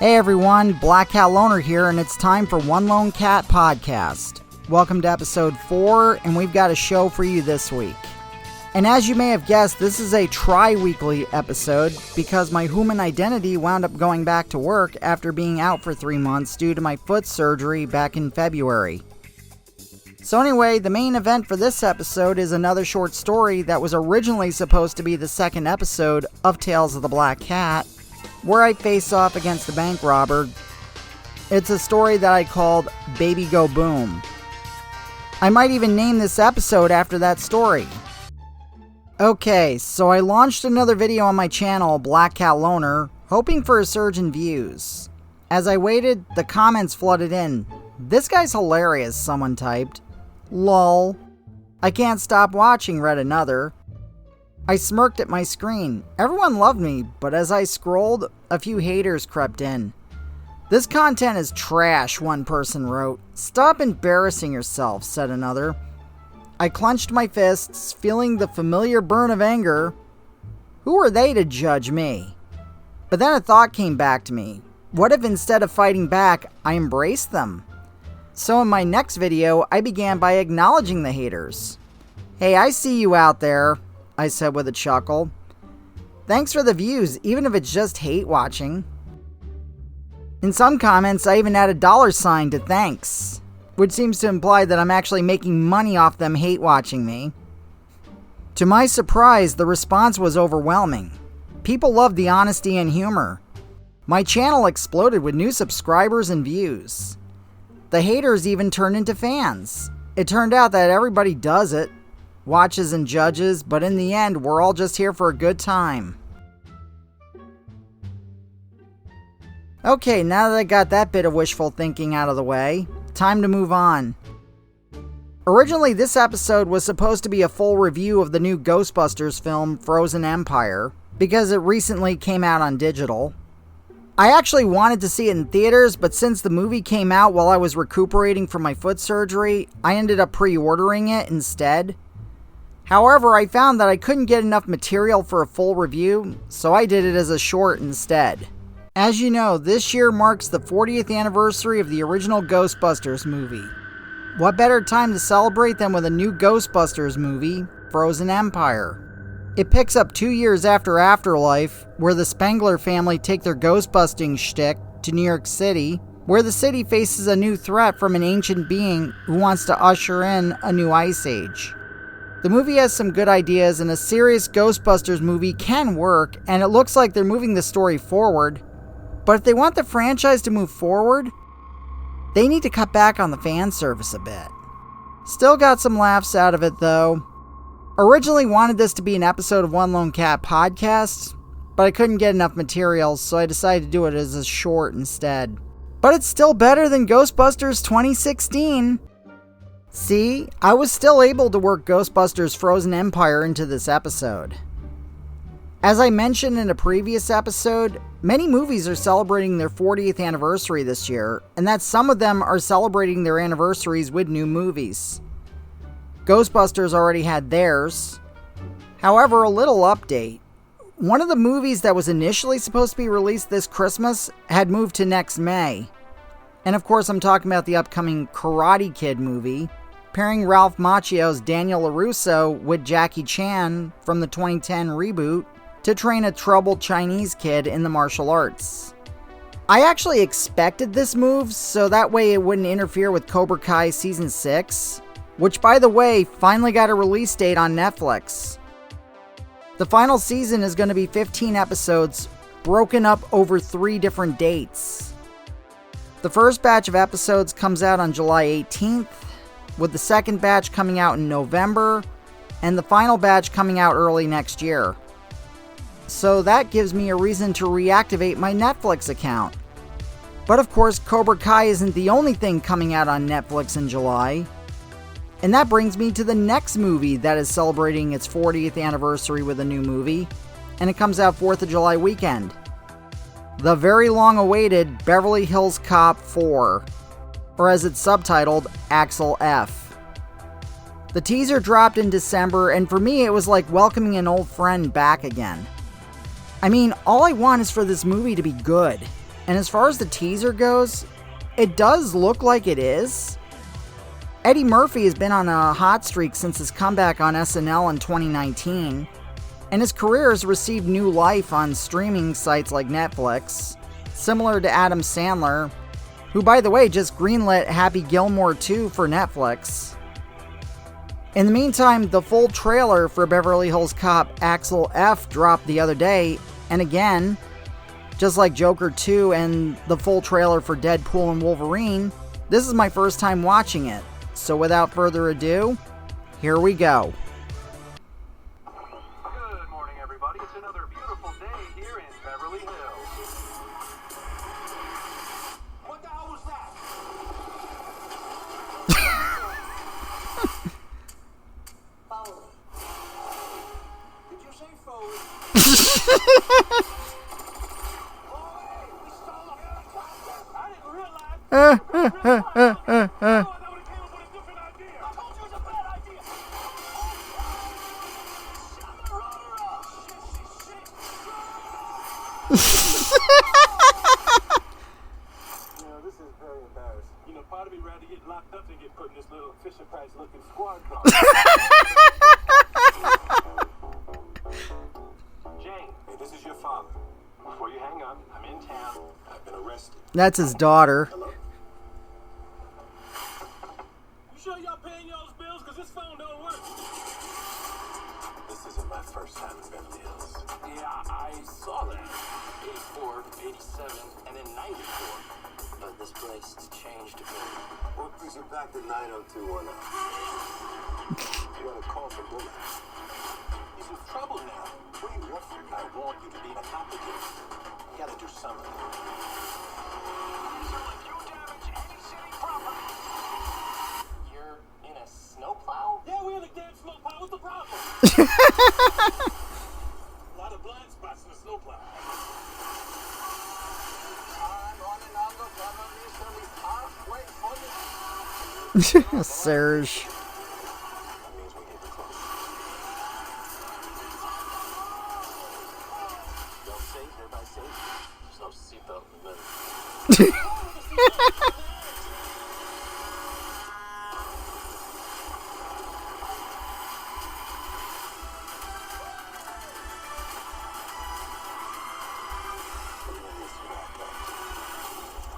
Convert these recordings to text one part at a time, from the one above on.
Hey everyone, Black Cat Loner here, and it's time for One Lone Cat Podcast. Welcome to episode 4, and we've got a show for you this week. And as you may have guessed, this is a tri-weekly episode because my human identity wound up going back to work after being out for 3 months due to my foot surgery back in February. So anyway, the main event for this episode is another short story that was originally supposed to be the second episode of Tales of the Black Cat, where I face off against the bank robber. It's a story that I called Baby Go Boom. I might even name this episode after that story. Okay, so I launched another video on my channel, Black Cat Loner, hoping for a surge in views. As I waited, the comments flooded in. "This guy's hilarious," someone typed. "Lol. I can't stop watching," read another. I smirked at my screen. Everyone loved me, but as I scrolled, a few haters crept in. "This content is trash," one person wrote. "Stop embarrassing yourself," said another. I clenched my fists, feeling the familiar burn of anger. Who are they to judge me? But then a thought came back to me. What if instead of fighting back, I embraced them? So in my next video, I began by acknowledging the haters. "Hey, I see you out there," I said with a chuckle. "Thanks for the views, even if it's just hate watching." In some comments, I even add a $sign to thanks, which seems to imply that I'm actually making money off them hate watching me. To my surprise, the response was overwhelming. People loved the honesty and humor. My channel exploded with new subscribers and views. The haters even turned into fans. It turned out that everybody does it, watches and judges, but in the end, we're all just here for a good time. Okay, now that I got that bit of wishful thinking out of the way, time to move on. Originally, this episode was supposed to be a full review of the new Ghostbusters film, Frozen Empire, because it recently came out on digital. I actually wanted to see it in theaters, but since the movie came out while I was recuperating from my foot surgery, I ended up pre-ordering it instead. However, I found that I couldn't get enough material for a full review, so I did it as a short instead. As you know, this year marks the 40th anniversary of the original Ghostbusters movie. What better time to celebrate than with a new Ghostbusters movie, Frozen Empire? It picks up 2 years after Afterlife, where the Spengler family take their ghostbusting shtick to New York City, where the city faces a new threat from an ancient being who wants to usher in a new ice age. The movie has some good ideas, and a serious Ghostbusters movie can work, and it looks like they're moving the story forward. But if they want the franchise to move forward, they need to cut back on the fan service a bit. Still got some laughs out of it, though. Originally wanted this to be an episode of One Lone Cat Podcast, but I couldn't get enough material, so I decided to do it as a short instead. But it's still better than Ghostbusters 2016. See, I was still able to work Ghostbusters Frozen Empire into this episode. As I mentioned in a previous episode, many movies are celebrating their 40th anniversary this year, and that some of them are celebrating their anniversaries with new movies. Ghostbusters already had theirs. However, a little update. One of the movies that was initially supposed to be released this Christmas had moved to next May. And of course, I'm talking about the upcoming Karate Kid movie, pairing Ralph Macchio's Daniel LaRusso with Jackie Chan from the 2010 reboot to train a troubled Chinese kid in the martial arts. I actually expected this move, so that way it wouldn't interfere with Cobra Kai Season 6, which, by the way, finally got a release date on Netflix. The final season is going to be 15 episodes, broken up over 3 different dates. The first batch of episodes comes out on July 18th, with the second batch coming out in November, and the final batch coming out early next year. So that gives me a reason to reactivate my Netflix account. But of course, Cobra Kai isn't the only thing coming out on Netflix in July. And that brings me to the next movie that is celebrating its 40th anniversary with a new movie, and it comes out 4th of July weekend. The very long-awaited Beverly Hills Cop 4, or as it's subtitled, Axel F. The teaser dropped in December, and for me it was like welcoming an old friend back again. I mean, all I want is for this movie to be good. And as far as the teaser goes, it does look like it is. Eddie Murphy has been on a hot streak since his comeback on SNL in 2019, and his career has received new life on streaming sites like Netflix, similar to Adam Sandler, who, by the way, just greenlit Happy Gilmore 2 for Netflix. In the meantime, the full trailer for Beverly Hills Cop Axel F dropped the other day, and again, just like Joker 2 and the full trailer for Deadpool and Wolverine, this is my first time watching it. So without further ado, here we go. Good morning, everybody. It's another beautiful day here in Beverly Hills. What the hell was that? Foley. Did you say Foley? We stole a helicopter. I didn't realize. I thought it came up with a different idea. I told you it was a bad idea. This is very embarrassing. Part of me rather get locked up than get put in this little Fisher Price looking squad car. Jane, hey, this is your father. Before you hang up, I'm in town. I've been arrested. That's his daughter. Hello? You sure y'all paying y'all's bills? Because this phone don't work. This isn't my first time in Beverly Hills. Yeah, I saw that. 84, 87, and then 94. But this place has changed a bit. Well, please get back to 90210. You got a call from Bullet. He's in trouble now. What do you want from me? I want you to be a cop again. You gotta do something. You're in a snowplow? Yeah, we're in a damn snowplow. What's the problem? A lot of blind spots in the snowplow. Serge. That means we get the close. Don't say, everybody say. There's no seatbelt in the middle.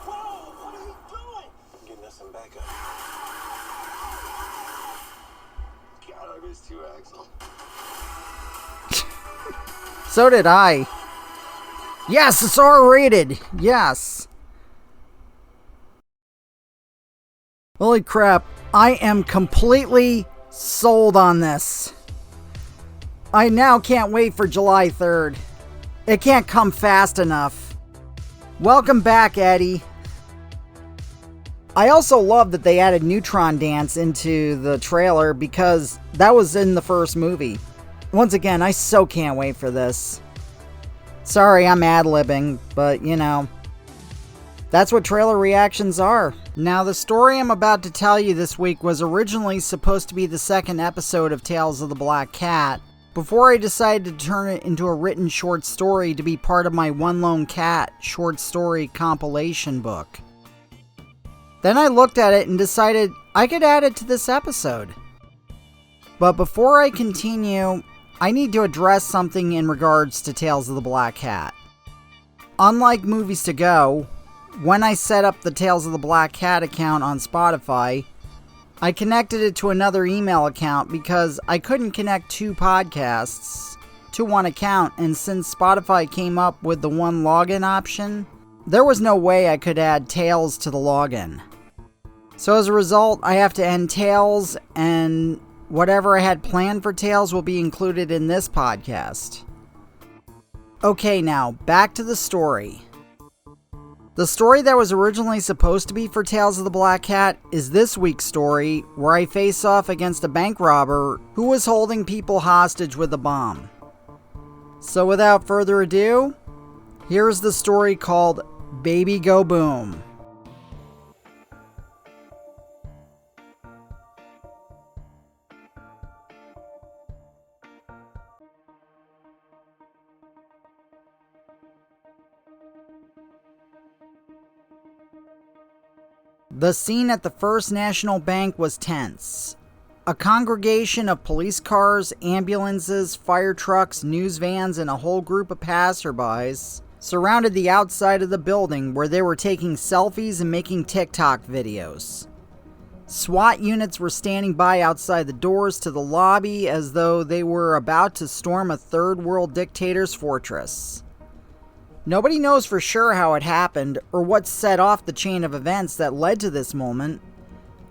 Whoa, what are you doing? I'm getting us some backup. God, I missed you, Axel. So did I. Yes, it's R-rated. Yes. Holy crap. I am completely sold on this. I now can't wait for July 3rd. It can't come fast enough. Welcome back, Eddie. I also love that they added Neutron Dance into the trailer because that was in the first movie. Once again, I so can't wait for this. Sorry, I'm ad-libbing, but that's what trailer reactions are. Now, the story I'm about to tell you this week was originally supposed to be the second episode of Tales of the Black Cat, before I decided to turn it into a written short story to be part of my One Lone Cat short story compilation book. Then I looked at it and decided I could add it to this episode. But before I continue, I need to address something in regards to Tales of the Black Cat. Unlike Movies to Go, when I set up the Tales of the Black Cat account on Spotify, I connected it to another email account because I couldn't connect two podcasts to one account, and since Spotify came up with the one login option, there was no way I could add Tales to the login. So as a result, I have to end Tales, and whatever I had planned for Tales will be included in this podcast. Okay, now, back to the story. The story that was originally supposed to be for Tales of the Black Cat is this week's story, where I face off against a bank robber who was holding people hostage with a bomb. So without further ado, here's the story called Baby Go Boom. The scene at the First National Bank was tense. A congregation of police cars, ambulances, fire trucks, news vans, and a whole group of passerbys surrounded the outside of the building where they were taking selfies and making TikTok videos. SWAT units were standing by outside the doors to the lobby as though they were about to storm a third world dictator's fortress. Nobody knows for sure how it happened or what set off the chain of events that led to this moment.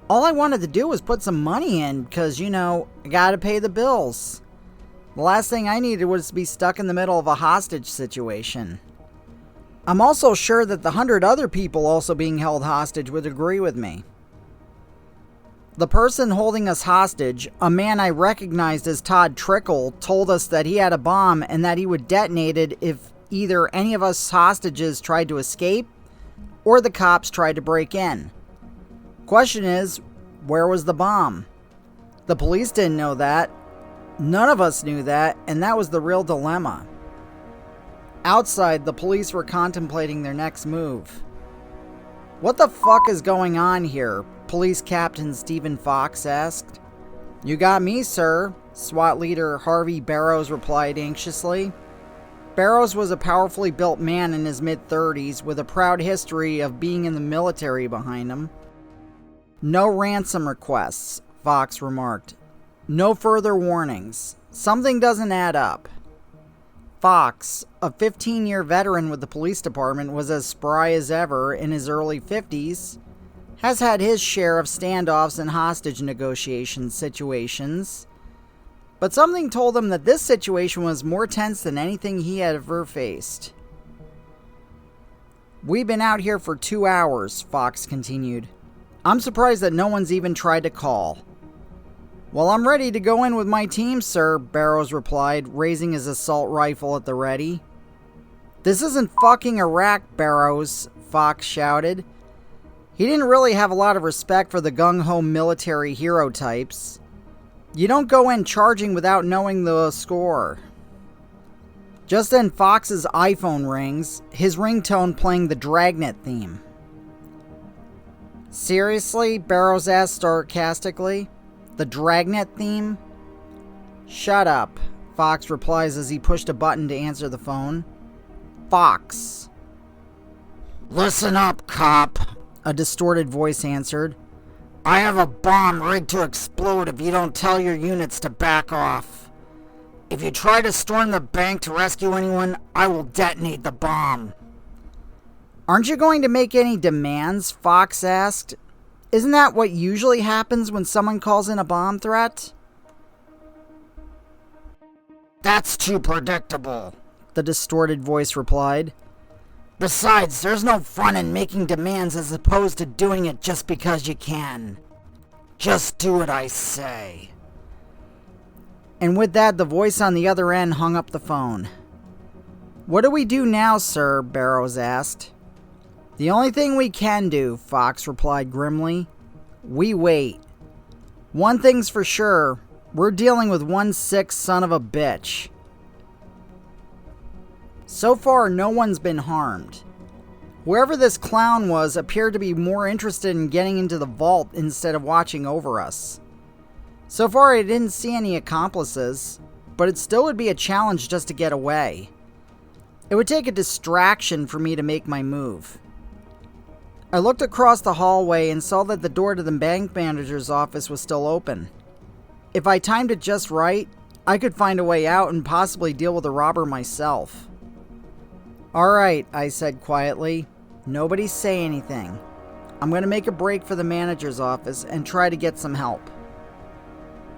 All I wanted to do was put some money in because, I gotta pay the bills. The last thing I needed was to be stuck in the middle of a hostage situation. I'm also sure that the 100 other people also being held hostage would agree with me. The person holding us hostage, a man I recognized as Todd Trickle, told us that he had a bomb and that he would detonate it if either any of us hostages tried to escape or the cops tried to break in. Question is, where was the bomb? The police didn't know that. None of us knew that, and that was the real dilemma. Outside, the police were contemplating their next move. What the fuck is going on here? Police Captain Stephen Fox asked. You got me, sir, SWAT leader Harvey Barrows replied anxiously. Barrows was a powerfully built man in his mid-30s with a proud history of being in the military behind him. No ransom requests, Fox remarked. No further warnings. Something doesn't add up. Fox, a 15-year veteran with the police department, was as spry as ever in his early 50s, has had his share of standoffs and hostage negotiation situations, but something told him that this situation was more tense than anything he had ever faced. We've been out here for 2 hours, Fox continued. I'm surprised that no one's even tried to call. Well, I'm ready to go in with my team, sir, Barrows replied, raising his assault rifle at the ready. This isn't fucking Iraq, Barrows, Fox shouted. He didn't really have a lot of respect for the gung-ho military hero types. You don't go in charging without knowing the score. Just then Fox's iPhone rings, his ringtone playing the Dragnet theme. Seriously? Barrows asked sarcastically. The Dragnet theme? Shut up, Fox replies as he pushed a button to answer the phone. Fox. Listen up, cop, a distorted voice answered. I have a bomb rigged to explode if you don't tell your units to back off. If you try to storm the bank to rescue anyone, I will detonate the bomb. Aren't you going to make any demands? Fox asked. Isn't that what usually happens when someone calls in a bomb threat? That's too predictable, the distorted voice replied. Besides, there's no fun in making demands as opposed to doing it just because you can. Just do what I say. And with that, the voice on the other end hung up the phone. What do we do now, sir? Barrows asked. The only thing we can do, Fox replied grimly. We wait. One thing's for sure, we're dealing with one sick son of a bitch. So far, no one's been harmed. Whoever this clown was appeared to be more interested in getting into the vault instead of watching over us. So far, I didn't see any accomplices, but it still would be a challenge just to get away. It would take a distraction for me to make my move. I looked across the hallway and saw that the door to the bank manager's office was still open. If I timed it just right, I could find a way out and possibly deal with the robber myself. Alright, I said quietly. Nobody say anything. I'm going to make a break for the manager's office and try to get some help.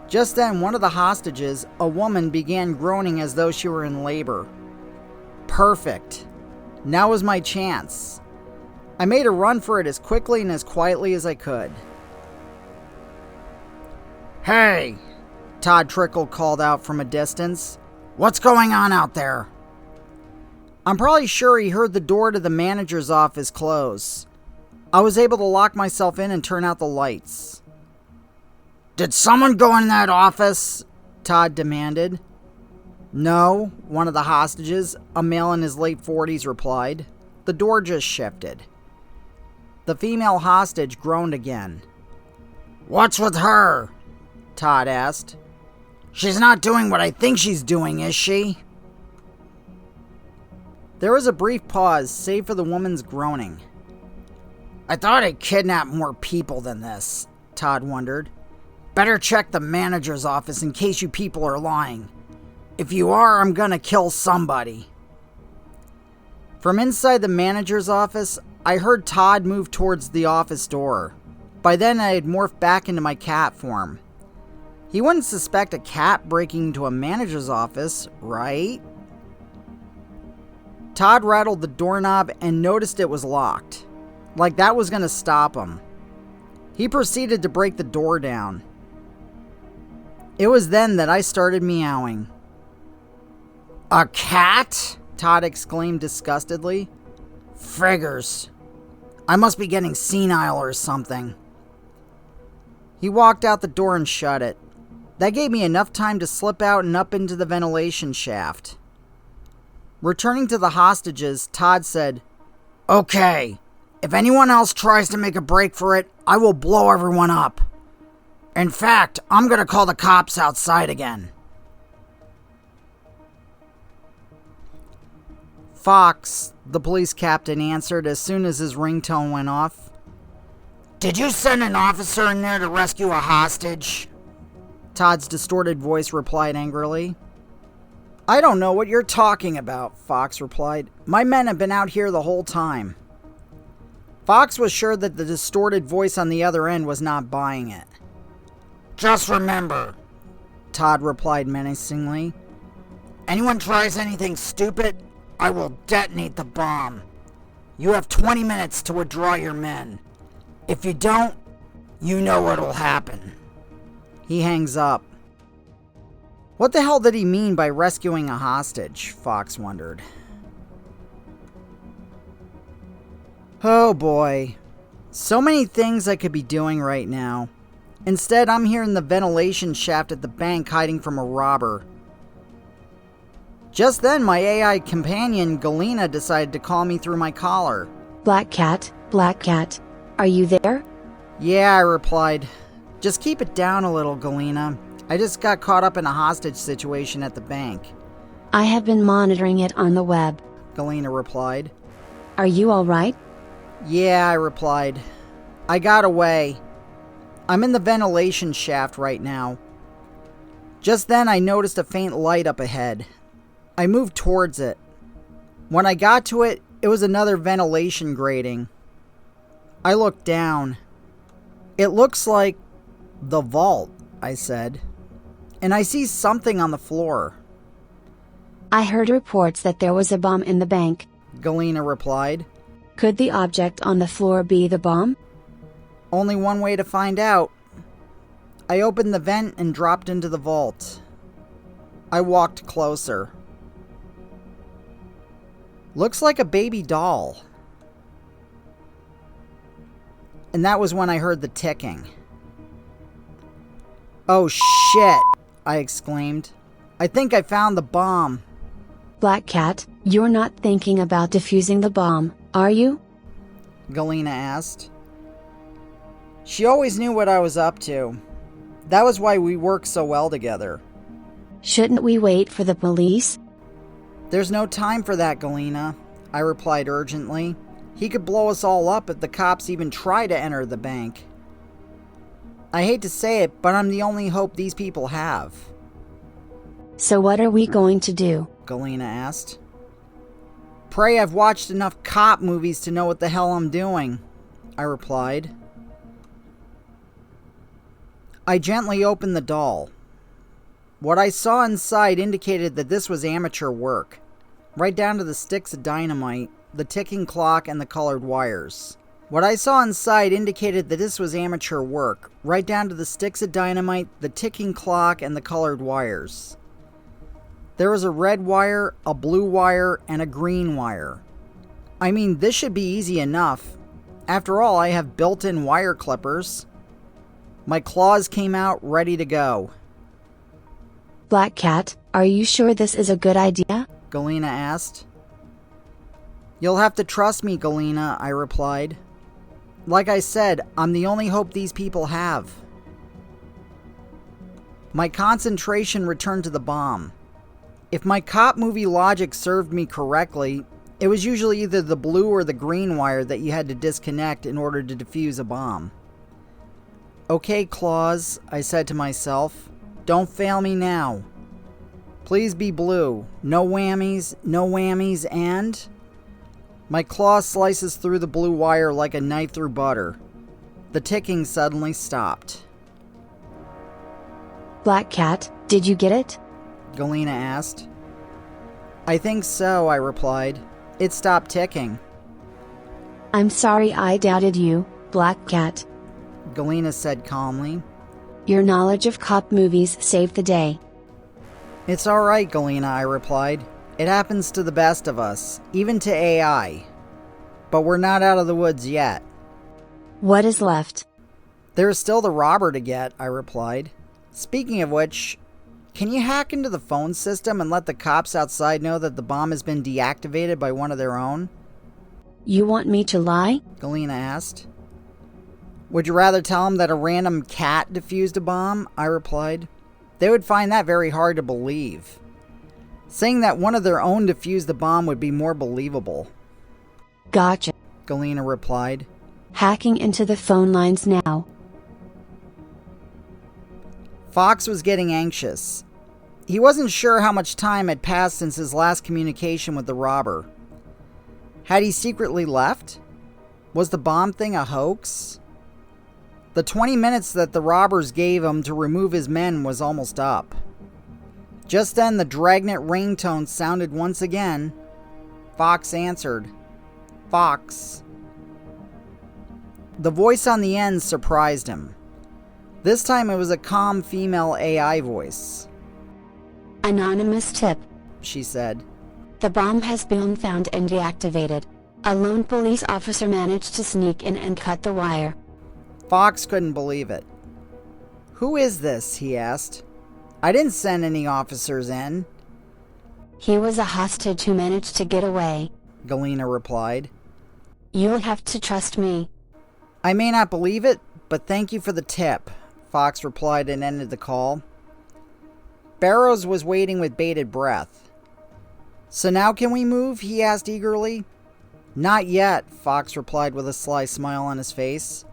Just then, one of the hostages, a woman, began groaning as though she were in labor. Perfect. Now was my chance. I made a run for it as quickly and as quietly as I could. Hey! Todd Trickle called out from a distance. What's going on out there? I'm probably sure he heard the door to the manager's office close. I was able to lock myself in and turn out the lights. Did someone go in that office? Todd demanded. No, one of the hostages, a male in his late 40s, replied. The door just shifted. The female hostage groaned again. "What's with her?" Todd asked. "She's not doing what I think she's doing, is she?" There was a brief pause, save for the woman's groaning. "I thought I kidnapped more people than this," Todd wondered. "Better check the manager's office in case you people are lying. If you are, I'm gonna kill somebody." From inside the manager's office, I heard Todd move towards the office door. By then, I had morphed back into my cat form. He wouldn't suspect a cat breaking into a manager's office, right? Todd rattled the doorknob and noticed it was locked. Like that was going to stop him. He proceeded to break the door down. It was then that I started meowing. "A cat?" Todd exclaimed disgustedly. "Friggers. I must be getting senile or something." He walked out the door and shut it. That gave me enough time to slip out and up into the ventilation shaft. Returning to the hostages, Todd said, "Okay, if anyone else tries to make a break for it, I will blow everyone up. In fact, I'm going to call the cops outside again." "Fox," the police captain answered as soon as his ringtone went off. "Did you send an officer in there to rescue a hostage?" Todd's distorted voice replied angrily. "I don't know what you're talking about," Fox replied. "My men have been out here the whole time." Fox was sure that the distorted voice on the other end was not buying it. "Just remember," Todd replied menacingly, "anyone tries anything stupid, I will detonate the bomb. You have 20 minutes to withdraw your men. If you don't, you know what'll happen." He hangs up. What the hell did he mean by rescuing a hostage? Fox wondered. Oh boy. So many things I could be doing right now. Instead, I'm here in the ventilation shaft at the bank hiding from a robber. Just then, my AI companion, Galena, decided to call me through my collar. Black cat, are you there?" "Yeah," I replied. "Just keep it down a little, Galena. I just got caught up in a hostage situation at the bank." "I have been monitoring it on the web," Galena replied. "Are you alright?" "Yeah," I replied. "I got away. I'm in the ventilation shaft right now." Just then, I noticed a faint light up ahead. I moved towards it. When I got to it, it was another ventilation grating. I looked down. "It looks like the vault," I said. "And I see something on the floor." "I heard reports that there was a bomb in the bank," Galena replied. "Could the object on the floor be the bomb?" "Only one way to find out." I opened the vent and dropped into the vault. I walked closer. Looks like a baby doll. And that was when I heard the ticking. "Oh shit," I exclaimed. "I think I found the bomb." "Black cat, you're not thinking about defusing the bomb, are you?" Galena asked. She always knew what I was up to. That was why we worked so well together. "Shouldn't we wait for the police?" "There's no time for that, Galena," I replied urgently. "He could blow us all up if the cops even try to enter the bank. I hate to say it, but I'm the only hope these people have." "So what are we going to do?" Galena asked. "Pray I've watched enough cop movies to know what the hell I'm doing," I replied. I gently opened the doll. What I saw inside indicated that this was amateur work, right down to the sticks of dynamite, the ticking clock, and the colored wires. What I saw inside indicated that this was amateur work, right down to the sticks of dynamite, the ticking clock, and the colored wires. There was a red wire, a blue wire, and a green wire. I mean, this should be easy enough. After all, I have built-in wire clippers. My claws came out ready to go. "Black cat, are you sure this is a good idea?" Galena asked. "You'll have to trust me, Galena," I replied. Like I said, I'm the only hope these people have. My concentration returned to the bomb. If my cop movie logic served me correctly, it was usually either the blue or the green wire that you had to disconnect in order to defuse a bomb. Okay, Claus, I said to myself, don't fail me now. Please be blue. No whammies, and... My claw slices through the blue wire like a knife through butter. The ticking suddenly stopped. Black Cat, did you get it? Galena asked. I think so, I replied. It stopped ticking. I'm sorry I doubted you, Black Cat. Galena said calmly. Your knowledge of cop movies saved the day. It's alright, Galena, I replied. It happens to the best of us, even to AI. But we're not out of the woods yet. What is left? There is still the robber to get, I replied. Speaking of which, can you hack into the phone system and let the cops outside know that the bomb has been deactivated by one of their own? You want me to lie? Galena asked. Would you rather tell them that a random cat defused a bomb? I replied. They would find that very hard to believe. Saying that one of their own defused the bomb would be more believable. Gotcha, Galena replied. Hacking into the phone lines now. Fox was getting anxious. He wasn't sure how much time had passed since his last communication with the robber. Had he secretly left? Was the bomb thing a hoax? The 20 minutes that the robbers gave him to remove his men was almost up. Just then, the dragnet ringtone sounded once again. Fox answered. Fox. The voice on the end surprised him. This time it was a calm female AI voice. Anonymous tip, She said. The bomb has been found and deactivated. A lone police officer managed to sneak in and cut the wire. Fox couldn't believe it. Who is this? He asked. I didn't send any officers in. He was a hostage who managed to get away. Galena replied. You'll have to trust me. I may not believe it, but thank you for the tip, Fox replied and ended the call. Barrows was waiting with bated breath. So now can we move? He asked eagerly. Not yet, Fox replied with a sly smile on his face.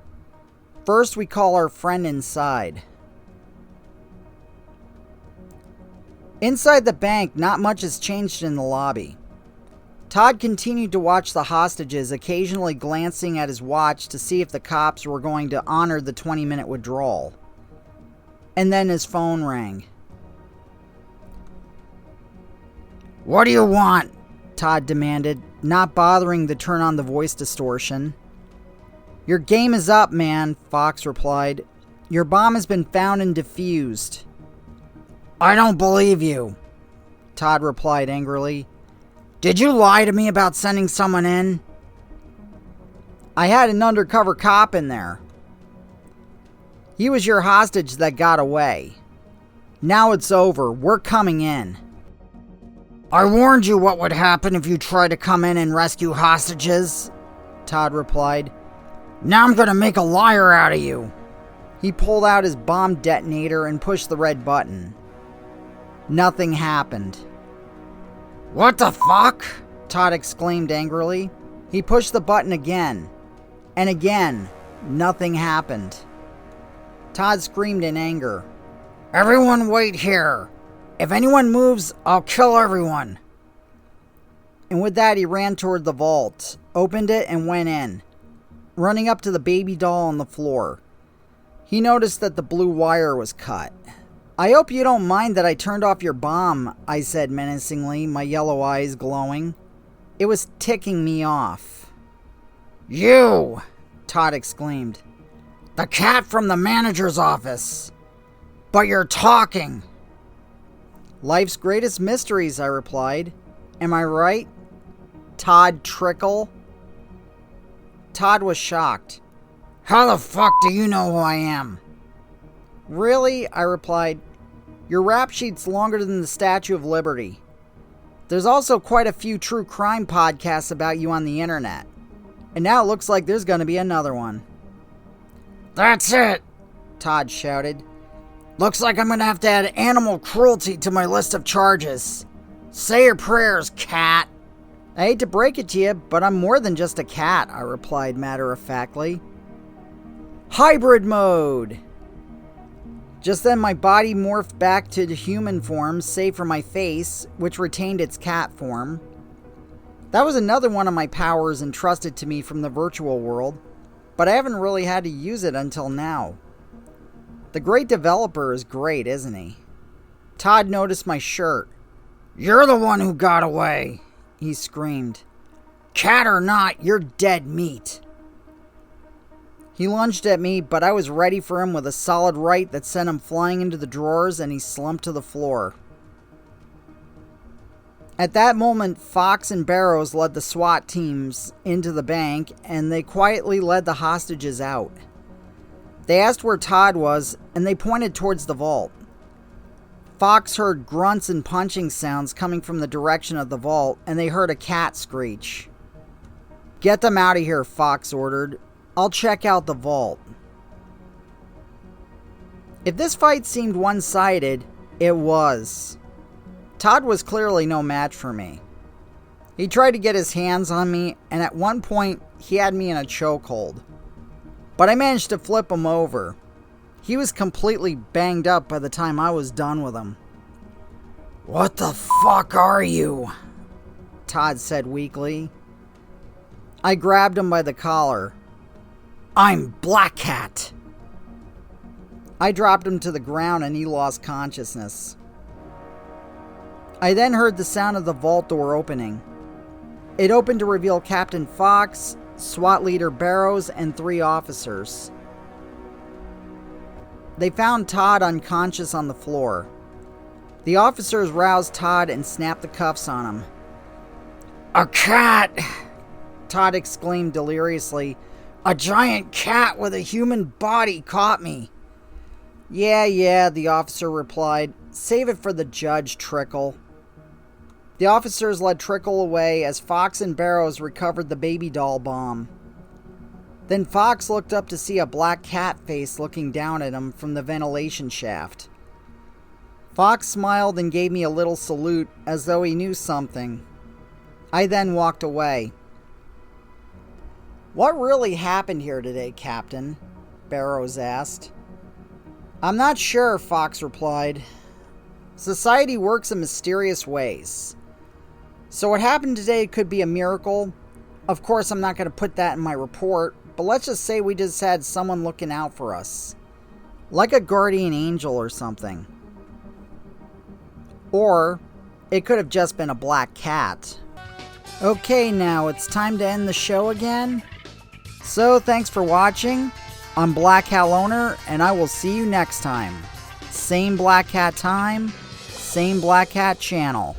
First we call our friend inside. Inside the bank, not much has changed in the lobby. Todd continued to watch the hostages, occasionally glancing at his watch to see if the cops were going to honor the 20-minute withdrawal. And then his phone rang. What do you want? Todd demanded, not bothering to turn on the voice distortion. Your game is up, man, Fox replied. Your bomb has been found and defused. I don't believe you, Todd replied angrily. Did you lie to me about sending someone in? I had an undercover cop in there. He was your hostage that got away. Now it's over. We're coming in. I warned you what would happen if you tried to come in and rescue hostages, Todd replied. Now I'm gonna make a liar out of you. He pulled out his bomb detonator and pushed the red button. Nothing happened. What the fuck? Todd exclaimed angrily. He pushed the button again. And again, nothing happened. Todd screamed in anger. Everyone wait here. If anyone moves, I'll kill everyone. And with that, he ran toward the vault, opened it, and went in, running up to the baby doll on the floor. He noticed that the blue wire was cut. I hope you don't mind that I turned off your bomb, I said menacingly, my yellow eyes glowing. It was ticking me off. You! Todd exclaimed. The cat from the manager's office. But you're talking. Life's greatest mysteries, I replied. Am I right? Todd Trickle? Todd was shocked. How the fuck do you know who I am? Really? I replied. Your rap sheet's longer than the Statue of Liberty. There's also quite a few true crime podcasts about you on the internet. And now it looks like there's gonna be another one. That's it, Todd shouted. looks like I'm gonna have to add animal cruelty to my list of charges. Say your prayers, cat. I hate to break it to you, but I'm more than just a cat, I replied matter-of-factly. Hybrid mode! Just then my body morphed back to the human form, save for my face, which retained its cat form. That was another one of my powers entrusted to me from the virtual world, but I haven't really had to use it until now. The great developer is great, isn't he? Todd noticed my shirt. You're the one who got away, he screamed. Cat or not, you're dead meat. He lunged at me, but I was ready for him with a solid right that sent him flying into the drawers, and he slumped to the floor. At that moment, Fox and Barrows led the SWAT teams into the bank, and they quietly led the hostages out. They asked where Todd was, and they pointed towards the vault. Fox heard grunts and punching sounds coming from the direction of the vault, and they heard a cat screech. Get them out of here, Fox ordered. I'll check out the vault. If this fight seemed one-sided, it was. Todd was clearly no match for me. He tried to get his hands on me, and at one point, he had me in a chokehold. But I managed to flip him over. He was completely banged up by the time I was done with him. What the fuck are you? Todd said weakly. I grabbed him by the collar. I'm Black Cat. I dropped him to the ground and he lost consciousness. I then heard the sound of the vault door opening. It opened to reveal Captain Fox, SWAT leader Barrows, and 3 officers. They found Todd unconscious on the floor. The officers roused Todd and snapped the cuffs on him. A cat! Todd exclaimed deliriously. A giant cat with a human body caught me. Yeah, the officer replied. Save it for the judge, Trickle. The officers led Trickle away as Fox and Barrows recovered the baby doll bomb. Then Fox looked up to see a black cat face looking down at him from the ventilation shaft. Fox smiled and gave me a little salute as though he knew something. I then walked away. What really happened here today, Captain? Barrows asked. I'm not sure, Fox replied. Society works in mysterious ways. So what happened today could be a miracle. Of course, I'm not going to put that in my report, but let's just say we just had someone looking out for us. Like a guardian angel or something. Or it could have just been a black cat. Okay, now it's time to end the show again. So thanks for watching. I'm Black Hat Owner, and I will see you next time. Same Black Hat time, same Black Hat channel.